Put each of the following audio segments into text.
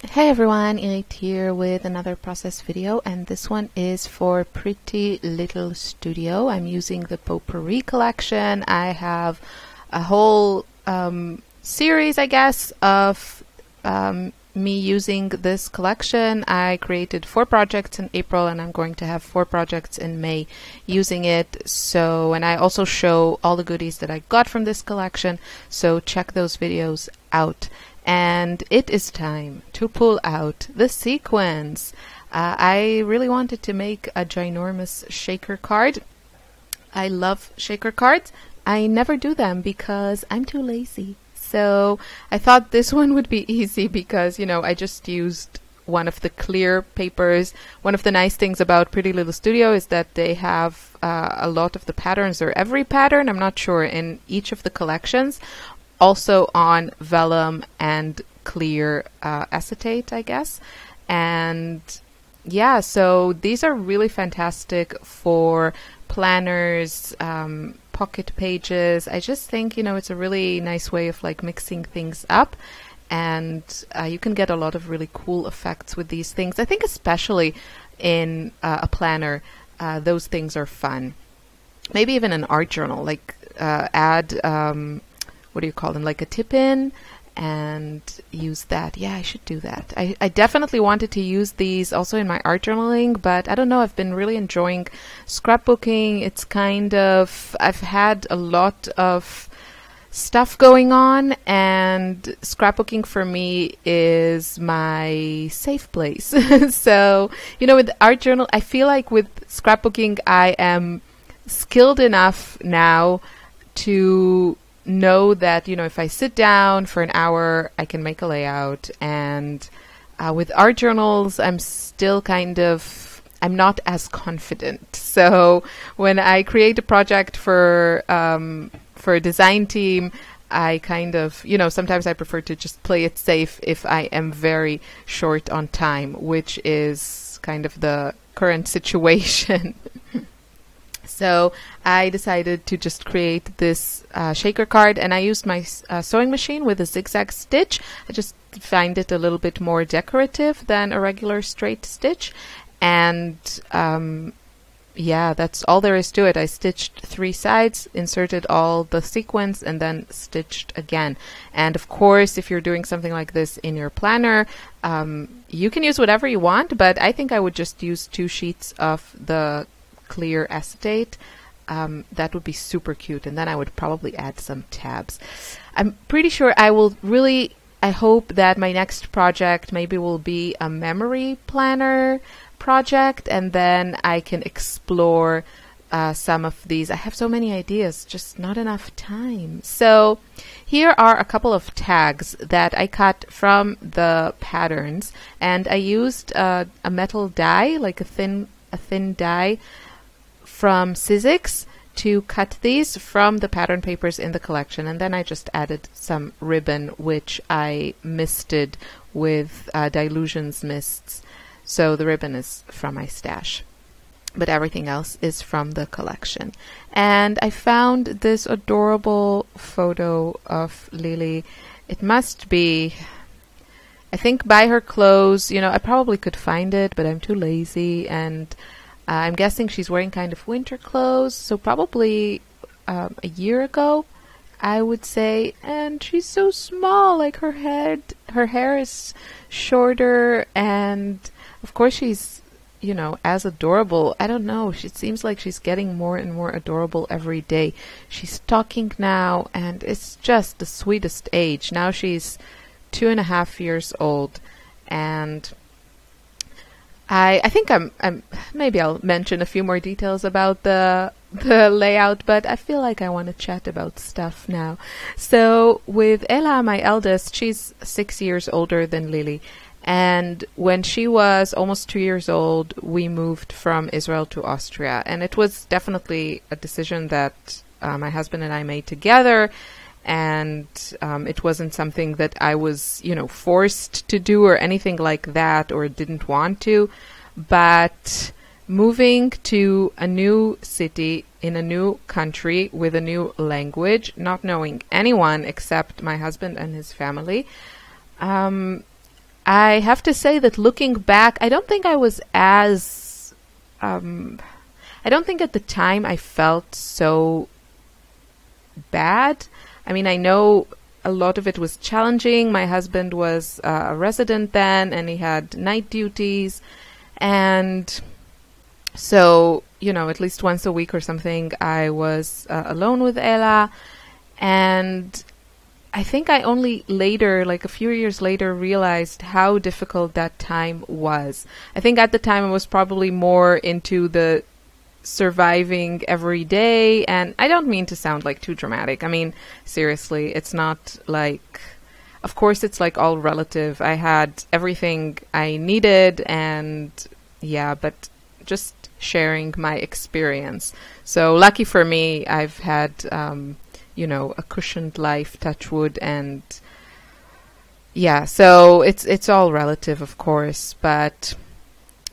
Hey everyone, Irit here with another process video, and this one is for Pretty Little Studio. I'm using the Potpourri collection. I have a whole series, I guess, of me using this collection. I created 4 projects in April, and I'm going to have 4 projects in May using it. So, and I also show all the goodies that I got from this collection, so check those videos out. And it is time to pull out the sequence. I really wanted to make a ginormous shaker card. I love shaker cards. I never do them because I'm too lazy. So I thought this one would be easy because, you know, I just used one of the clear papers. One of the nice things about Pretty Little Studio is that they have a lot of the patterns, or every pattern, I'm not sure, in each of the collections, also on vellum and clear acetate, I guess. And yeah, so these are really fantastic for planners, pocket pages. I just think, you know, it's a really nice way of like mixing things up, and you can get a lot of really cool effects with these things. I think especially in a planner, those things are fun. Maybe even an art journal, like add what do you call them, like a tip-in, and use that. Yeah, I should do that. I definitely wanted to use these also in my art journaling, but I don't know, I've been really enjoying scrapbooking. It's kind of, I've had a lot of stuff going on, and scrapbooking for me is my safe place. So, you know, with art journal, I feel like with scrapbooking, I am skilled enough now to know that, you know, if I sit down for an hour, I can make a layout. And with art journals, I'm still kind of, I'm not as confident. So when I create a project for a design team, I kind of, you know, sometimes I prefer to just play it safe if I am very short on time, which is kind of the current situation. So I decided to just create this shaker card, and I used my sewing machine with a zigzag stitch. I just find it a little bit more decorative than a regular straight stitch. And yeah, that's all there is to it. I stitched 3 sides, inserted all the sequins, and then stitched again. And of course, if you're doing something like this in your planner, you can use whatever you want, but I think I would just use 2 sheets of the clear acetate. That would be super cute, and then I would probably add some tabs. I'm pretty sure I will really, I hope that my next project maybe will be a memory planner project, and then I can explore some of these. I have so many ideas, just not enough time. So here are a couple of tags that I cut from the patterns, and I used a metal die, like a thin die from Sizzix, to cut these from the pattern papers in the collection. And then I just added some ribbon, which I misted with Dilutions mists. So the ribbon is from my stash, but everything else is from the collection. And I found this adorable photo of Lily. It must be, I think, by her clothes. You know, I probably could find it, but I'm too lazy, and I'm guessing she's wearing kind of winter clothes, so probably a year ago, I would say. And she's so small, like her hair is shorter, and of course she's, you know, as adorable. I don't know, it seems like she's getting more and more adorable every day. She's talking now, and it's just the sweetest age. Now she's 2.5 years old, and I think I'm maybe I'll mention a few more details about the layout, but I feel like I want to chat about stuff now. So with Ella, my eldest, she's 6 years older than Lily, and when she was almost 2 years old, we moved from Israel to Austria, and it was definitely a decision that my husband and I made together. And it wasn't something that I was, you know, forced to do or anything like that, or didn't want to. But moving to a new city in a new country with a new language, not knowing anyone except my husband and his family, I have to say that looking back, I don't think I was as, I don't think at the time I felt so bad. I mean, I know a lot of it was challenging. My husband was a resident then, and he had night duties. And so, you know, at least once a week or something, I was alone with Ella. And I think I only later, like a few years later, realized how difficult that time was. I think at the time I was probably more into the surviving every day, and I don't mean to sound like too dramatic. I mean, seriously, it's not like, of course it's like all relative. I had everything I needed, and yeah, but just sharing my experience. So lucky for me, I've had you know, a cushioned life, touch wood, and yeah, so it's all relative, of course, but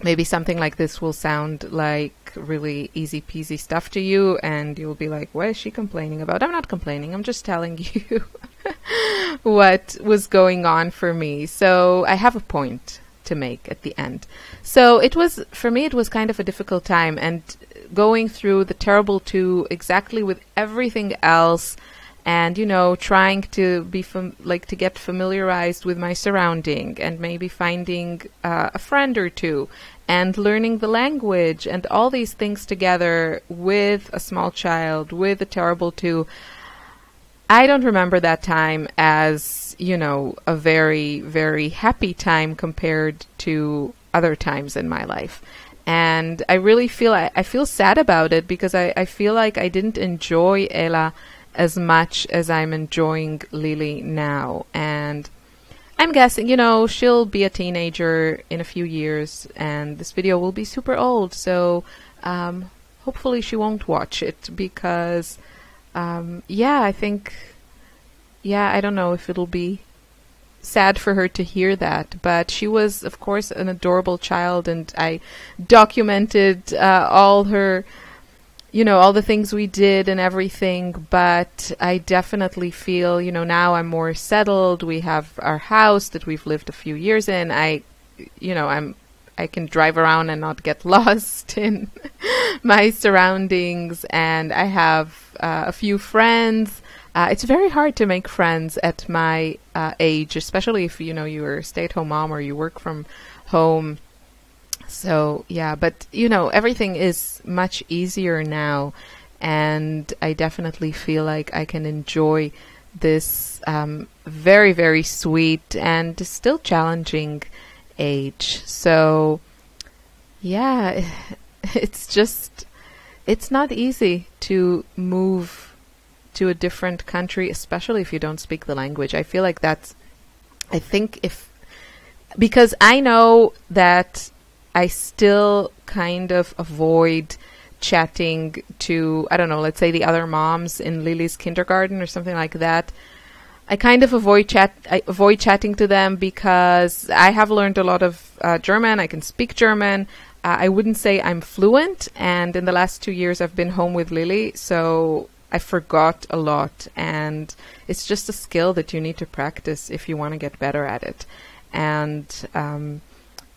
maybe something like this will sound like really easy peasy stuff to you, and you'll be like, what is she complaining about? I'm not complaining, I'm just telling you what was going on for me. So I have a point to make at the end. So it was, for me, it was kind of a difficult time, and going through the terrible two exactly with everything else, and, you know, trying to be to get familiarized with my surrounding, and maybe finding a friend or two, and learning the language, and all these things together with a small child, with a terrible two. I don't remember that time as, you know, a very, very happy time compared to other times in my life. And I really feel, I feel sad about it, because I feel like I didn't enjoy Ella as much as I'm enjoying Lily now. And I'm guessing, you know, she'll be a teenager in a few years, and this video will be super old, so hopefully she won't watch it, because yeah, I think, yeah, I don't know if it'll be sad for her to hear that, but she was, of course, an adorable child, and I documented all her, you know, all the things we did and everything. But I definitely feel, you know, now I'm more settled. We have our house that we've lived a few years in. You know, I can drive around and not get lost in my surroundings, and I have a few friends. It's very hard to make friends at my age, especially if, you know, you're a stay-at-home mom or you work from home. So, yeah, but, you know, everything is much easier now, and I definitely feel like I can enjoy this very, very sweet and still challenging age. So, yeah, it's not easy to move to a different country, especially if you don't speak the language. I feel like because I know that I still kind of avoid chatting to, I don't know, let's say the other moms in Lily's kindergarten or something like that. I kind of avoid chatting to them, because I have learned a lot of German. I can speak German. I wouldn't say I'm fluent, and in the last 2 years I've been home with Lily, so I forgot a lot, and it's just a skill that you need to practice if you want to get better at it. And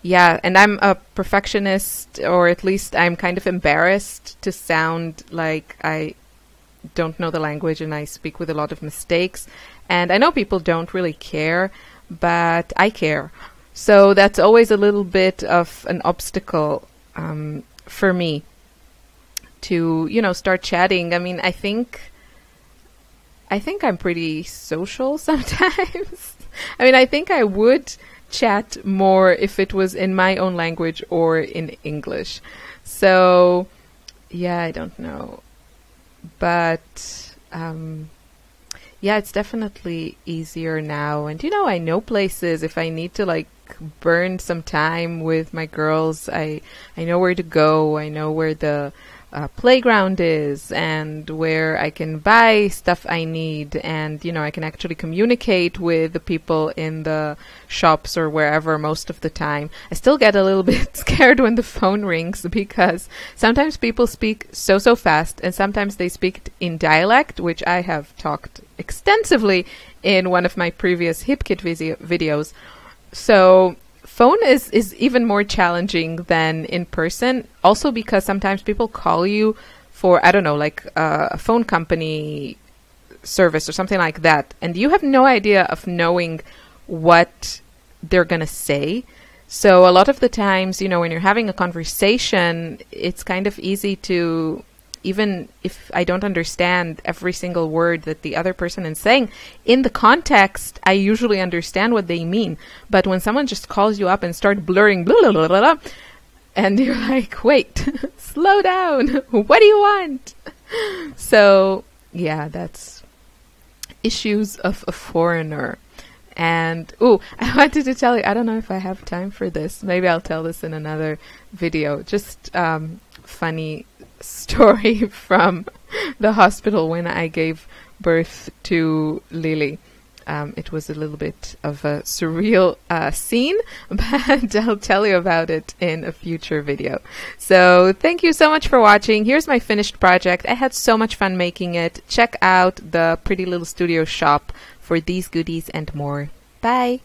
yeah, and I'm a perfectionist, or at least I'm kind of embarrassed to sound like I don't know the language and I speak with a lot of mistakes. And I know people don't really care, but I care. So that's always a little bit of an obstacle for me to, you know, start chatting. I mean, I think I'm pretty social sometimes. I mean, I think I would chat more if it was in my own language or in English. So, yeah, I don't know. But, yeah, it's definitely easier now. And, you know, I know places. If I need to, like, burn some time with my girls, I know where to go. I know where the playground is, and where I can buy stuff I need, and, you know, I can actually communicate with the people in the shops or wherever most of the time. I still get a little bit scared when the phone rings, because sometimes people speak so fast, and sometimes they speak in dialect, which I have talked extensively in one of my previous HipKit videos. So phone is even more challenging than in person, also because sometimes people call you for, I don't know, like a phone company service or something like that, and you have no idea of knowing what they're going to say. So a lot of the times, when you're having a conversation, it's kind of easy to, even if I don't understand every single word that the other person is saying, in the context, I usually understand what they mean. But when someone just calls you up and start blurring, blah, blah, blah, blah, blah, and you're like, wait, slow down. What do you want? So, yeah, that's issues of a foreigner. And, I wanted to tell you, I don't know if I have time for this. Maybe I'll tell this in another video. Just funny story from the hospital when I gave birth to Lily. It was a little bit of a surreal scene, but I'll tell you about it in a future video. So thank you so much for watching. Here's my finished project. I had so much fun making it. Check out the Pretty Little Studio shop for these goodies and more. Bye!